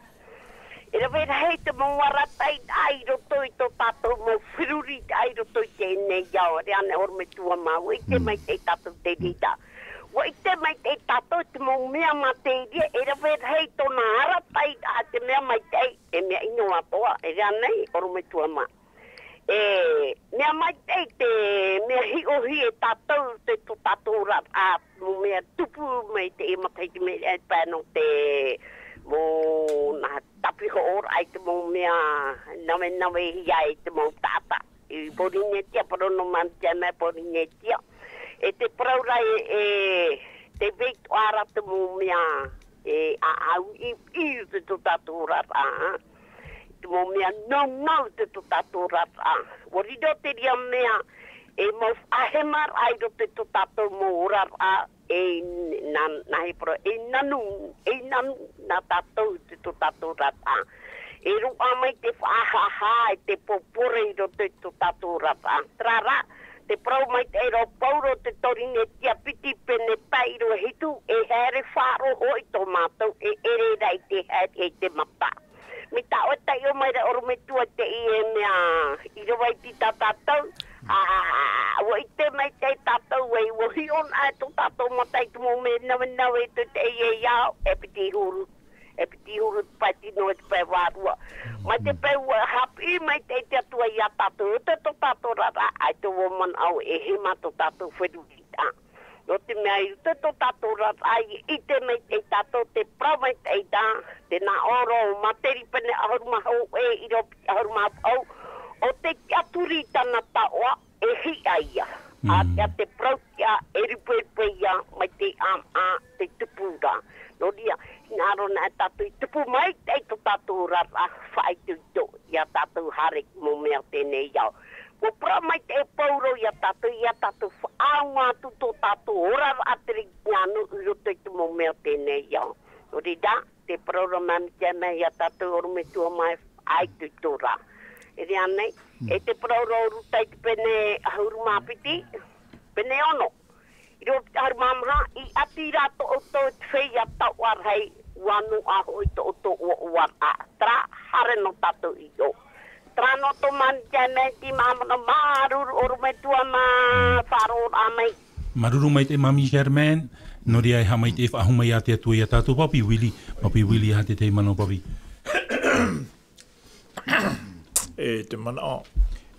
E ra vera hei te mawaratai ai roto i to tātou mo whiruri ai roto i tēnei au re ane orme tua mau i te mai te tātou te rita. Wa i te mai te tātou te mo mea ma te ria e ra vera hei tona haratai a te mea mai te e mea ino atoa e re ane orme tua mau. Mea mai te mea hi ohi e tātou te to tātou rat a mo mea tupu mai te e matai te mea e pēno te mo na tapi ho or ai te mo mea nawe hi ai te mo tata i porinetia parono mantiana porinetia e te praurai e te veit ara te mo mea e a au i te to tātou rat a te mo mea no te to tātou rat a warido te ria mea e mo ahemar ai do te to tātou mo rat a e nahi pro e nanu na tātou te to tātou rata. E rua mai te whahaha e te popore i ro te to tātou rata. Trara, te prau mai te ero pauro te torine tia piti pene pai ro hitu e here wharo hoi tō mātou e ere rai te here e te mata. Mi ta o tai o mai re oro me tua te i e mea i ro wai ti tātou. Wa i te mai te tātou e wa hion ai tō tātou matai tu mo me nawe te te e iau e piti huru pai tino e te pai te peu hapi mai te tua ia tatu te to tatu rara ai te woman au e hima to tatu whedurita. No te mea i te to tatu rara ai i te mai te tatu te prau mai te ta te na oro materi pene ahuruma hau e iro ahuruma au o te kiaturita na taoa e hi aia. A te prau kia e ripuepuea mai te a te tupura. No dia, naro na tatu i tupu mai te to tatu rara whai tu to ia tatu harek mo mea tēnei iau. Ko pra mai te pauro ia tatu whaanga tu to tatu ora ateri nganu uroto i tu mo mea tēnei iau. No dia, te praura mami te mea ia tatu orume tua mai ai tu to ra. E rea nei, e te praura urutai te pene ahurumapiti, pene ono. Iro harmamha i atira to oto tfeia tawar hei wanu aho i to oto uar a tra hare no tato i o. Tra no to man jane ti mamano maruru orume tua ma wharor amai. Maruru mai te mami Germaine, nori ai hamai te whahumai a te atua i a tātou papi Willy ha te te mano papi. E te mana o.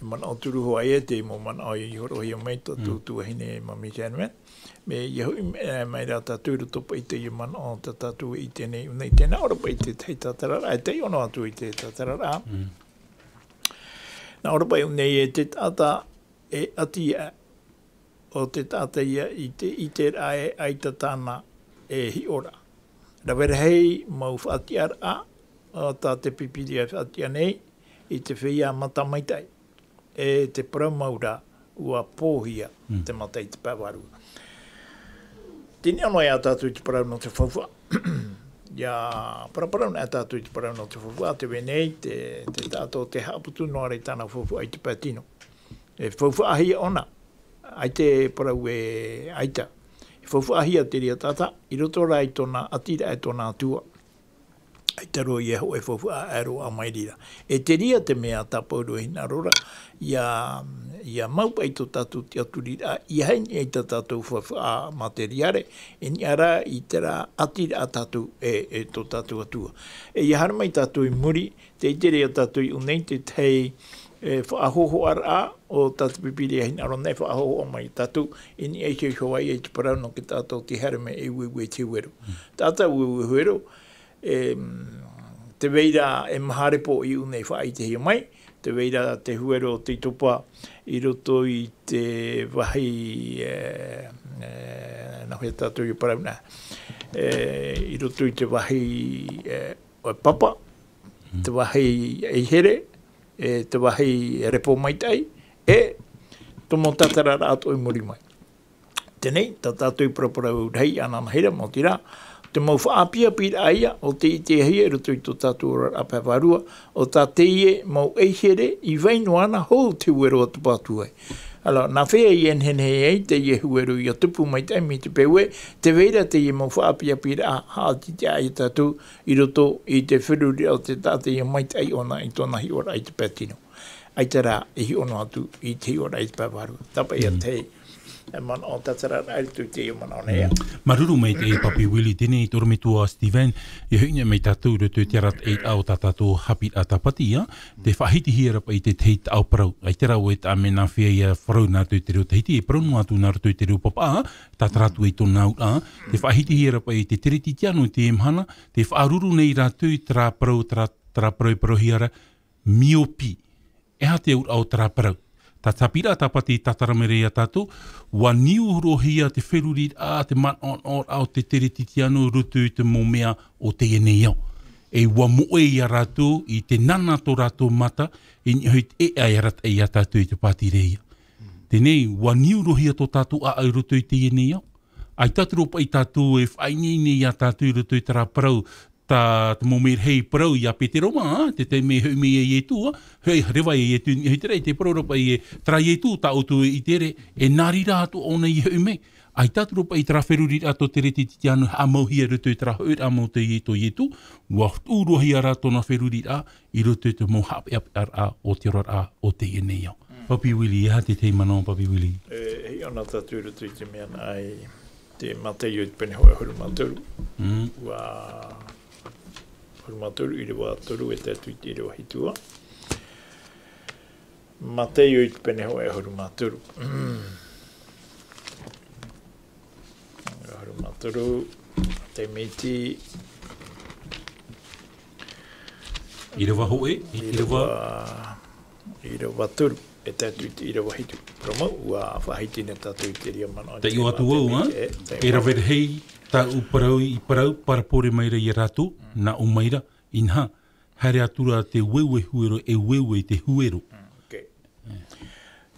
Man o turu hoa e te mo man o i horo hi o mei to tu hine mami Germaine. Me iahui mai rā tāturu topa i te i man o ta tātu i tēnei unei tēnā ora pa i te tei tātarara, e te ono atu i te tātarara. Nā ora pa i unei e te tāta e ati o te tāta ia i te rae ai ta tāna e hi ora. Rawera hei mau whaatiar o tā te pipiri a whaatia nei i te whia matamaitai. E te pramaura ua pōhia te matai te pāwarua. Tēnei anō ia tātou i te parau no te whawha. Ia paraparau nā tātou i te parau no te whawha. Te wenei, te tātou te haputu no arei tāna whawha ai te pātino. E whawha ahia ona. Ai te parau e aita. E whawha ahia te ria tata. I roto rai tōna atira e tōna atua. Ai taro i eho e whawha aro a mairira. E te ria te mea tapauru e hina rora. Ia maupa i tō tātou te aturira, i haini e tā tātou whawha materiare, e ni ara i tera atira a tātou e tō tātou atua. E i haramai tātou i muri, te itere a tātou i unei te tei whaahoho ara o tātou pipiri e hina ronei whaahoho mai tātou, e ni e kei hawai e te parau no ki tātou te harame e uewe te uero. Tātou uewe huero, te veira e maharepo i unei whaai te hia mai, te veira te huero te topa i roto i te wahi na hoi tātou i parauna i roto i te wahi o papa, te wahi e here, te wahi repo maitai e tomo tatarara ato i muri mai. Tenei, ta tātou i paraparau rei anana hera mo tira, te mau whaapia pira aia o te i te hia roto i tō tātou a pāwarua o tā te ie mau eihere i vainu ana hou te uero a tupatu ai. Ala, nā whea i enhene ei te ie huero i a tupu mai taimi te pewe, te veira te ie mau whaapia pira a haati te aia tātou i roto i te whiruri o te tāte i mai tai ona i tōna hi ora i te pētino. Ai te rā e hi ono atu i te hi ora i te pāwarua. Tapa ia te man o tatarara ai tu te man o nea. Maruru mai te papi Willy tēnei torometua Steven, i huinga mai tātou roto te arat eit au tātou Haapiiraa tapati, te whahiti hira pa i te teit au parau. Ai te rau e tā me nā whia ia wharau nā tui te reo tahiti, e parau nā tu nā roto te reo papa, tātaratu e tōna au, te whahiti hira pa i te tiriti tiano te emhana, te whaaruru nei rātui tra parau e parau hiara, miopi. E ha te au tra parau. Tā Haapiiraa tapati tataramere a tātou, wa niu rohia te wheruri te man on au te teretitiano rutu te momea o te enei au. E wa moe i a rātou i te nana tō rātou mata, e ni hui e ai arat e a tātou i te pāti reia. Tenei, wa niu rohia tō tātou a au rutu i te enei au. Ai tāturo pa i tātou e whaini nei a tātou i rutu i te rāparau, ta te momir hei parau i a Peteroma, te me hui me e tu, hei rewa e tu, hei tere, te parauropa i e tra e tu, ta utu i tere, e nari rātu ona i hui me. Ai tāturopa i tra wheruri rāto te reti ti anu a mauhia rutu i tra hui a mau te i tu, wa urohia rāto na wheruri rā, i rutu te mo Haapiiraa o te rora o te enei au. Papi Willy, ha te teimano, Papi Willy. Hei ana tātou rutu i te mea ai, te matei o te pene hoa huru māturu. Hurumatoru i rewa toru e tātou i rewa hitua. Mateo i te pene hoa e hurumatoru. Hurumatoru, te miti. I rewa hoe, i rewa toru e tātou i rewa hitu. Promau, ua whahitine tātou i te ria mana. Te iwa tu au, e rawere hei, ta uparau i parau, parapore maira i ratu, na o maira, inha, hare atura te wewe huero, e wewe te huero.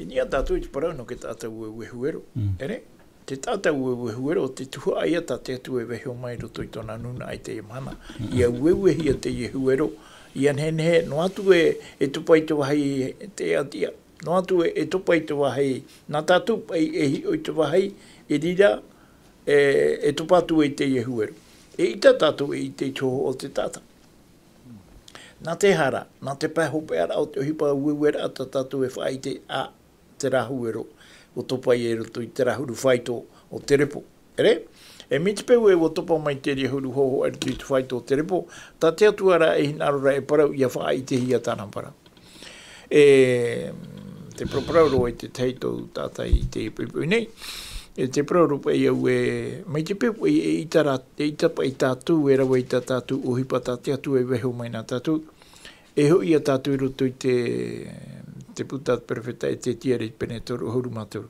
I nia tātou i te parau no ke tātou wewe huero, ere? Te tātou wewe huero, te tuha aia tā te atu e wehe o mai roto i tōna nuna ai te imana. Ia wewe hia te i huero, ia nehe, no atu e tupai te wahai te atia. No atu e tupai te wahai, nā tātou pai e hi o te wahai, e rira, e tupatu e te i huero. E ita tātou e i te toho o te tāta. Nā te hara, nā te pēhope ara o te hipa uewera ata tātou e whai te a te rahuero o topai e roto i te rahuru whaito o te repo. Ere? E miti peu e o topa mai te rehuru hoho e roto i te whaito o te repo, tā te atuara e hinarora e parau i a whai te hia tāna parau. E te proprauro e te teito tātai i te pepu nei, e te proprauro e au e mai te pepu e itara, e itapa i tātou e rawa i tā tātou o hipa tā te atu e weho mai nā tātou. E hoi a tātou roto i te puta perfeta e te tiare i pene toru hurumatoru.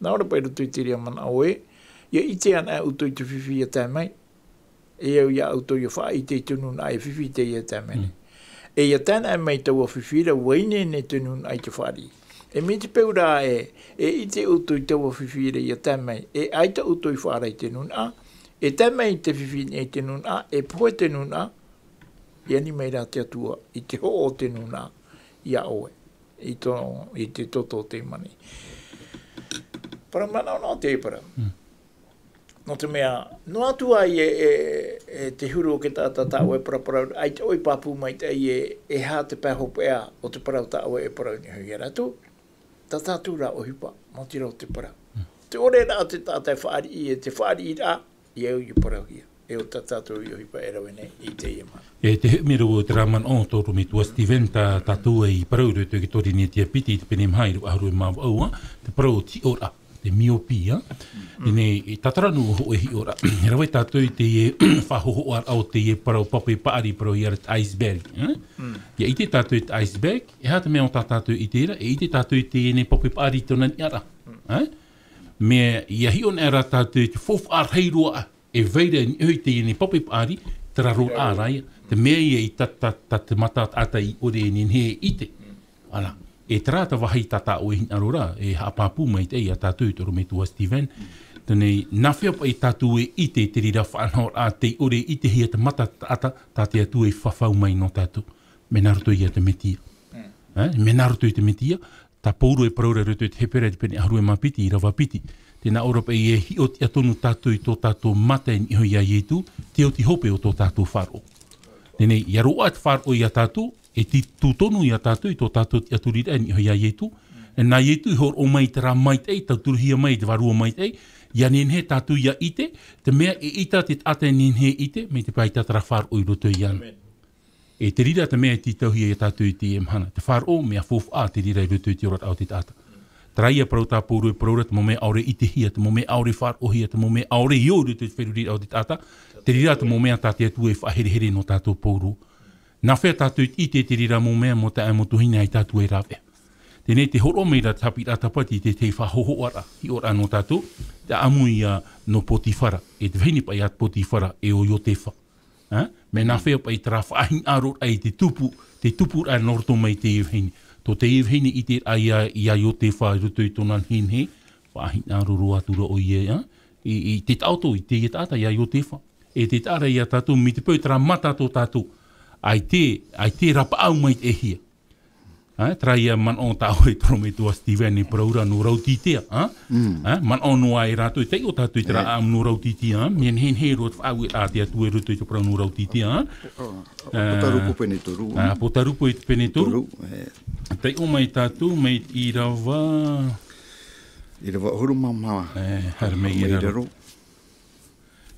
Nā ora pai roto i te ria mana oe, ia i te ana auto i te whiwhi a tā mai, e au ia auto i a wha i te tunun ai whiwhi te i a tā mai. E ia tāna e mai tau a whiwhira, waine ne tunun ai te whari. E me te peura e i te auto i tau a whiwhira i a tā mai, e ai ta auto i whara i te nun a, e tā mai te whiwhi i te nun a, e poe te nun a, ia ni mai rā te atua i te ho o te nuna i a oe, i te toto te mani. Para mana o te para. No te mea, no atua i e te huru o ke tāta tāu e paraparau, ai te oi papu mai te e hā te pēhopea o te parau tāu e parau ni hui ratu, tā tātu rā o hipa, mo tira o te parau. Te ore rā te tātai whaari i e te whaari i rā, i au i parau hia. E o tātou i hipa e rawe nei i te iema. E te hemero o te raman o tōru me tua Steven ta tātou e i parau reo te tori ni te piti i te pene mhai aharu e māu aua, te parau ti ora, te miopia, e tataranu ho e hi ora. E rawe tātou i te whahoho ar au te parau pape paari parau i ara te iceberg. Ia i te tātou i te iceberg, e hata mea o tātou i te era, e i te tātou i te ene pape paari tōna ni ara. Mea ia hi on era tātou i te fof ar heiroa e veira ni oi te ene pape paari, te raro ārai, te mea ia i tata te mata ata i ore ni he ite. Ala, e trata wahi tata o e hinarora, e haapapu mai te ia tātou i toro me tua Steven, tēnei nawhia pa i tātou e ite te rira whanau a te ore ite hia te mata ata, tā te atu e whawhau mai no tātou. Me naruto ia te metia. Me naruto i te metia, tā pouro e praura ruto i te hepera te pene aharu e mapiti, i rawa piti. Tēnā ora i e hi o te atonu tātou i tō tātou mata e ni hoi a ietu, te o ti hope o tō tātou wharo. Tēnei, i aroa te wharo i a tātou, e ti tūtonu i a tātou i tō tātou i aturira e ni hoi a ietu, e nā ietu i hor o mai te rā mai tei, tau turuhia mai te varua mai tei, ia nenhe tātou i a ite, te mea e ita te ata nenhe ite, me te pai tātara wharo i roto i ana. E te rira te mea ti tauhia i a tātou i te emhana. Te wharo mea fof a te rira i roto i te orat au te tātou. Traia parau tā pōru e paraura, te mome aure i te hia, te mome aure whar o hia, te mome aure i o rutu te wheruri au te tata, te rira te mome a tātia tu e whahere no tātou pōru. Nā whea tātou i te rira mome mo te aimotuhina i tātou e rawe. Tēnei te horo meira te Haapiiraa tapati te whahoho ara, hi ora no tātou, te amui no Potifara, e te wheni pai at Potifara e o Iotefa. Me nā whea pai te rā whahin aro ai te tupu a norto mai te wheni. Tō te iwhini i te aia i a iote whai rutu i tōna hinhe, whahina ruru atura o ia, i te tauto i te tata i a iote wha. E te tara i a tātou, mi te pau tera mata tō tātou, ai te rapa au mai te hia. Trai a man o tāu e toro me tua Steven e praura no rautitea. Man o noa e rātou e tei o tātou i tera am no rautitea. Mien hen he rot whau e āte atu e rutu i te prau no rautitea. Potarupo pene toru. Potarupo i te pene toru. Tei o mai tātou, mai i rawa... I rawa huru mama. Hara mei i raro.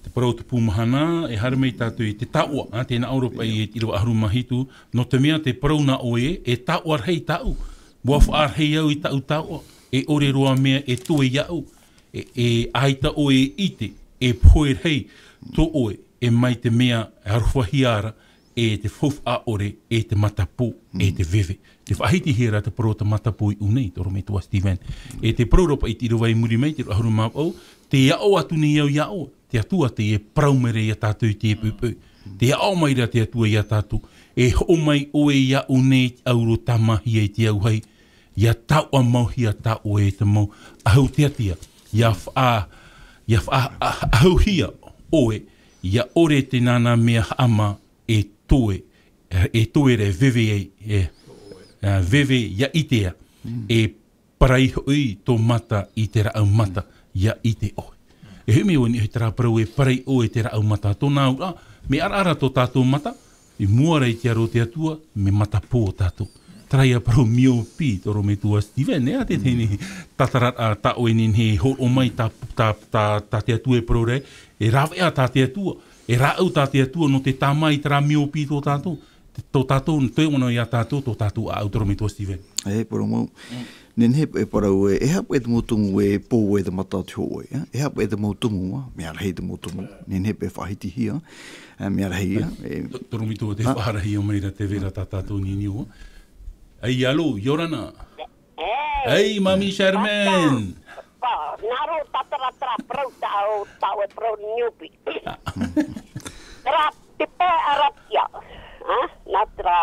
te parau te pūmahana, e haremei tātou i te taua, tēnā Europa i te irawa aharu mahitu, no te mea te parau na oe, e taua rei tau, bua whaarhei au i tau, e ore roa mea e toe iau, e aita oe ite, e poe rei, tō oe, e mai te mea aruwhahiara, e te fof a ore, e te matapu, e te veve. Te whahiti hera te parau te matapu i unei, toro me tua Steven. E te parau ropa i te irawa i muri mei, te aharu mau, te iao atu ni iau, te atua te e praumere ia tātou i te pupu. Te ao mai rea te atua ia tātou. E ho mai oe ia unei auro tamahi e te au hei. Ia tau a mauhi a tau e te mau. Ahau te atia. Ia ahauhia oe. Ia ore te nana mea ama e toe. E toe re veve e. Veve ia itea. E paraihoi tō mata i te rau mata. Ia ite oe. E humi o ni he tera parau e parei o e te rau mata. Tōna ura, me ara tō tātou mata, i mua rei te aro te atua, me mata pō tātou. Trai a parau mio pi, toro me tua Steven, ea te tēne tatarat a ta oe nin he ho o mai ta te atua e parau rei, e rawea ta te atua, e rau ta te atua no te tamai tera mio pi tō tātou. Tō tātou, te ono ia tātou, tō tātou a au toro me tua Steven. E, parau mau. Nen he e parau e hapa e te motungu e pō e te mata te hoa e. E hapa e te motungu, mea rei te motungu. Nen he pe whahiti hia, mea rei ia. Toro mitua te whaharahi o meira te vera tātou ni niua. Ei, alo, Yorana. Ei, Mami Sherman. Naro tataratra prau tau e prau niupi. Tra te pē aratia. Natra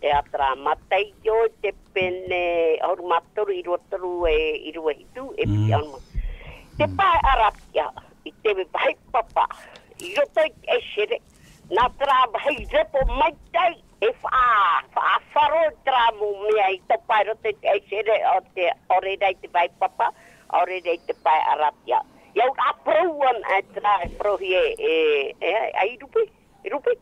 atra matai yo te pene auru matoru i rotaru e rua hitu e pi anma. Te pai aratia i te vai papa i roto e shere na tra vai repo mai tai e wharo tra mu mea i te pai roto e shere o te ore rei te vai papa ore rei te pai aratia. Iau a prouan e tra e prohi e rupi.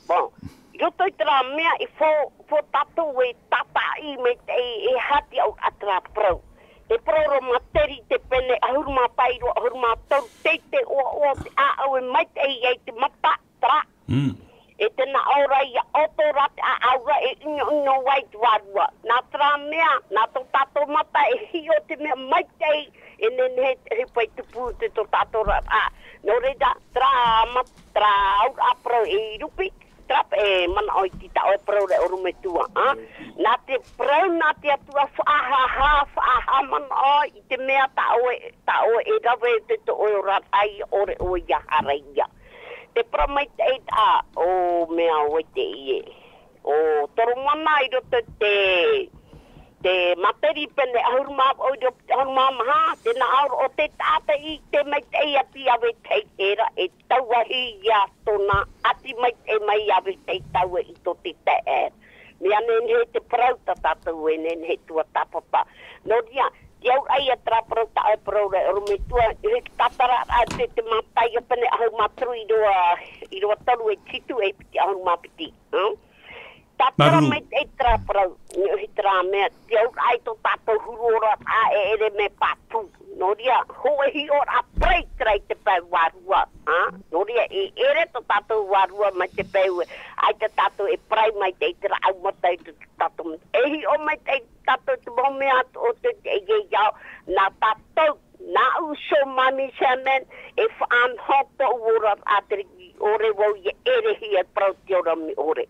Bon. Roto i tera mea i fo tatou e tata i me te e hati au atra prau. Te proro materi te pene ahuruma pairo, ahuruma tau te o te a au e mai te te mata tra. E tena aura i a otorate a aura e ino wai tuarua. Nā tra mea, nā tō tatou mata e hio te mea mai te e nene he pai tupu te tō tatou a. No reda tra aura prau e rupi. Trap e mana oi tita o prau re orume tua. Nā te prau nā te atua whaaha mana oi i te mea ta o e rawe te to o ratai ore o ia hareia. Te prau mai te eit a o mea o te ie. O toro mana i roto te materi pene ahuruma maha, te na auro o te tata i te mai te ia pi awe tei era e tauahi ia tona ati mai te mai awe tei taua i to te te er. Mea nen he te prauta tātou e nen he tua tapapa. No ria, te au ai a tra prauta ai praure o me tua he tatara a te matai a pene ahuruma tru i roa taru e titu e piti ahuruma piti. Tātara mai te tra prau, ni tra mea, te au ai to tātou hurora a ere me pāpū. No ria, hoa hi ora prei trai te pai warua. No ria, e ere to tātou warua mai te pai ai te tātou e prei mai te tra au matai te tātou. E hi o mai te tātou te momea o te e iau, nā tātou, nā uso Mami Sherman, e whaan hoto ura a te ore wau i ere hi e prau te ora mi ore.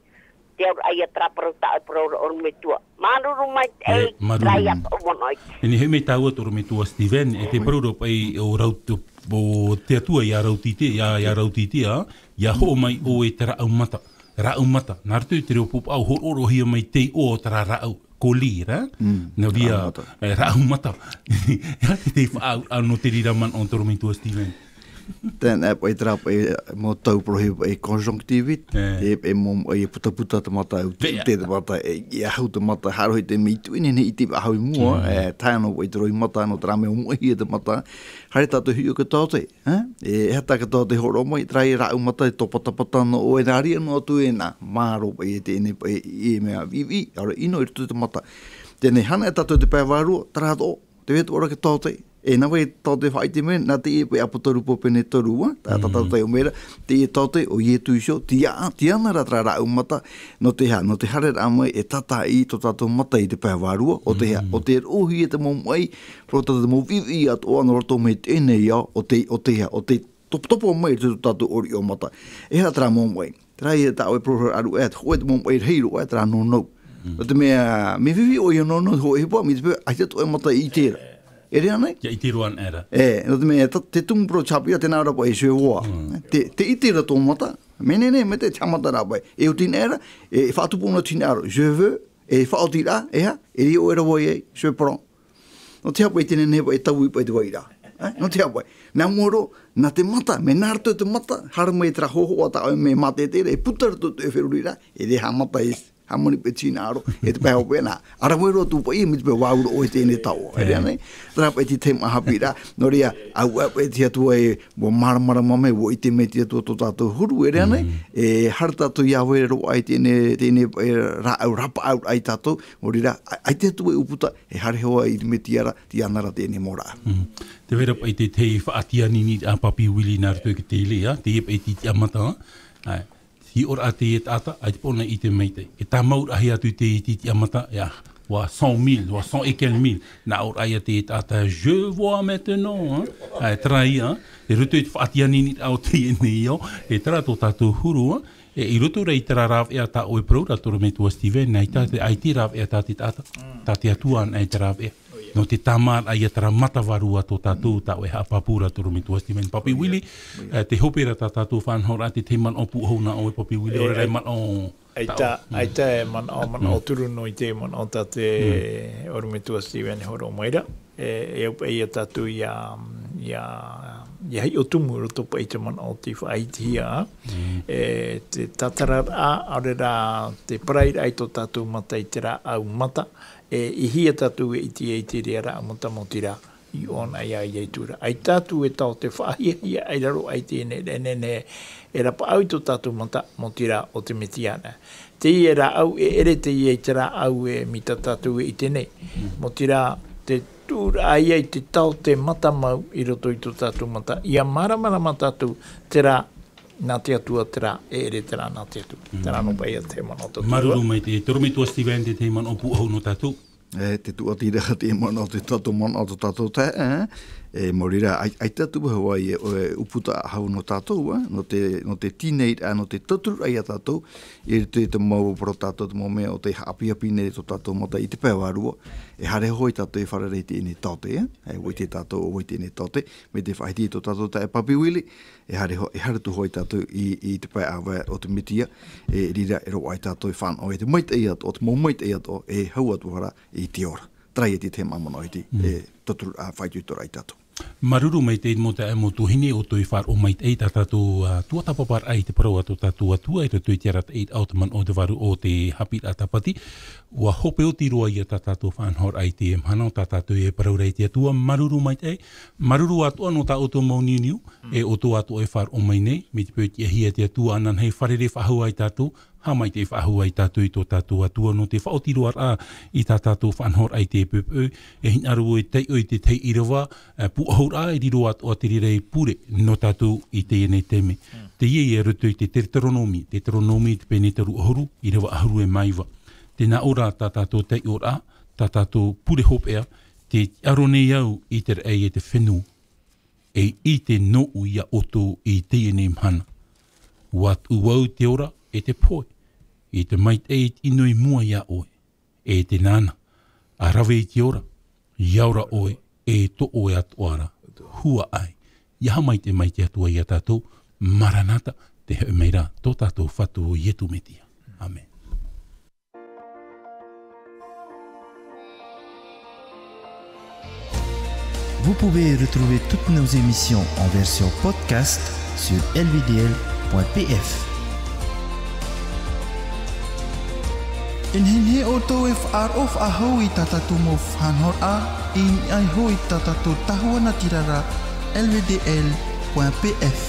Te ai a traparo tae prora o me tua. Maruru mai te trai ap o monoi. E ni heme taua toro me tua Steven, e te proro pai o rautu, o te atua ia rautiti, ia rautiti, ia ho mai o e te rau mata. Rau mata. Nā ratu te reo pupa au hororo hia mai te o tera rau kolira. Nau ria rau mata. Ia te whaau ano te riraman o toro me tua Steven. Tēnā pai trapa e mō tau prohi e conjunctivit, e mō e puta te mata au te mata e ahau te mata harohi te mitu ine i te ahau mua, e tāno i te roi mata no trame o mua hi te mata, hare tātou hui o ka tāte, e hata ka tāte horo mai, trai rau mata e topatapata no o e nāria no atu e nā, māro pai e tēne pai e mea vivi, ara ino i te mata. Tēnei hana e tātou te pai wārua, tarāto, te wetu ora ka tāte, E na wei tau te whai te me, na te e pe apotoru po pene toru, tātātou te o mera, te e tau te o ie tuisho, ti ana ratra ra umata, no te hare ra mai e tata i to tātou mata i te pēwarua, o te rohi e te mō mai, pro tātou mō vivi at o ana roto me tēnei au, o te topo mai te tātou ori o mata. E hara mō mai, trai e tāu e prohra aru e, hoe te mō mai reiro e tra no nou. O te mea, me vivi o i no nou, ho e pua, mi te pēr, ai te to e mata i tēra. E rea nei? Ja i tiruan era. No te mea, te tumpro chapia te nāra pai se hoa. Te itira tō mata, mene me te chamata rā pai. E o tina era, e whaatupuna tina aro, je veux, e whaotira, eha, e ri o era wai e, je prends. No te hapai tene nepa e tau i pai te wai rā. No te hapai. Nā moro, nā te mata, me nārtu te mata, hara mai tra hoho a ta me mate tere, e putara te whiruri rā, e re ha mata e hamoni pe tina aro, e te pēho pēnā. Ara wero tu pai, e mi te pē wauro o e tēne tau. E rea nei? Tara pai te thème Haapiiraa, no rea, au e te atua e, wo maramara mame, wo i te me te atua tō tātou huru, e rea nei? E hara tātou iawe ro ai tēne rā au rapa au ai tātou, o rea, ai te atua e uputa, e hare hoa i te me tiara, ti anara tēne mora. Te vera pai te whaatiani ni a papi wili nā rato ki te ile, te e pai ti amata, i ora te e tata, ai te pona i te meite. E tā maur ahi atu te i ti amata, wa 100,000, wa 100,000, na ora ai te e tata, je vois maintenant, trai, e ruto i te whaatiani ni au te e nei au, e tara tō tātou huru, e i roto rei tara rāw ea tā oe prau, rato me tua Steven, nei tā te aiti rāw ea tā te tata, tā te atuan ai te rāw ea. No te tamar ai tara matawarua tō tātou tā oe hapapura tō me tua Steven. Papi Willi, te hopera tā tātou whanhora te te man opu hou na oe Papi Willi, ore rei man o... Ai tā e man o turu no i te man o tā te ore me tua Steven horo maira. E au pai a tātou ia hei o tumu roto pai te man o te whaitia. Te tatara a, ore rā te praira ai tō tātou mata i te rā au mata. I hia tātou e iti rea rā mata mo tira i ona ia i tura. Ai tātou e tau te whahia ai raro ai tēne e rapa au i tō tātou mata mo tira o te metiana. Te i e rā au e ere te i e te rā au e mita tātou e i tēne. Mo tira te tūra ai ai te tau te mata mau i roto i tō tātou mata. Ia maramara tātou te rā nā te atua te rā, e ere te rā nā te atua. Te rā no pai a te man o tātua. Maruru mai te torome tua Steven te man o puhau no tātou. Te tua tira te man o te tātou man o tātou te, morira, ai tātou hawa i uputa hau no tātou, no te teenage, no te taturu ai a tātou, i te mau pro tātou te mome o te hapi nei to tātou mota i te pēwarua, e hare hoi tātou e wharerei te ine tātou, woi te tātou o woi te ine tātou, me te whaiti to tātou te Papi Willi, e hare tu hoi tātou i te pēa awa o te mitia, e rira e ro ai tātou i whan o e te maite i ato, o te mō maite i ato, e hau atu hara i te ora. Trai e te te mamano i te, taturu a whaitu i tora i tātou. Maruru mai te mo te amo tuhine o toi whar o mai te eita tātou tuatapapar ai te parau ato tātou atua e te tui tiara te eit autaman o te waru o te Haapiiraa tapati. Ua hope o tiroa i a tātou whanhor ai te mhana o tātou e parau rei te atua. Maruru mai te maruru atua no tā oto mauniuniu e o tō atua e whar o mai nei. Me te pēti e hia te atua anan hei wharere whahau ai tātou. Hamai te whahau ai tātou i tō tātou atua no te whaotiroa rā i tā tātou whanhor ai te pēpeu. E hin aru e tei oi te tei irawa, puahau rā e riro atua te rirei pure no tātou i te ene teme. Te iei e rutu i te teronomi te pene teru ahuru, i rewa ahuru e maiwa. Te nā ora tā tātou tei o rā, tā tātou pure hopea, te aro nei au i te rei e te whenua. E i te no ia oto i te ene mhana. Wat uau te ora e te poe. I te mait e inoi mua ia oe, e te nana, a rawe i te ora, iaura oe, e to oe atuara, hua ai, ia mai te atua i a tātou, maranata, te heu meira, tō tātou whatu o ietu metia. Amen. Vous pouvez retrouver toutes nos émissions en version podcast sur lvdl.pf. In hinhe o tō e whaar of a hau i tatatu mo whanhor a, in ai hoi tatatu tahua na tirara lvdl.pf.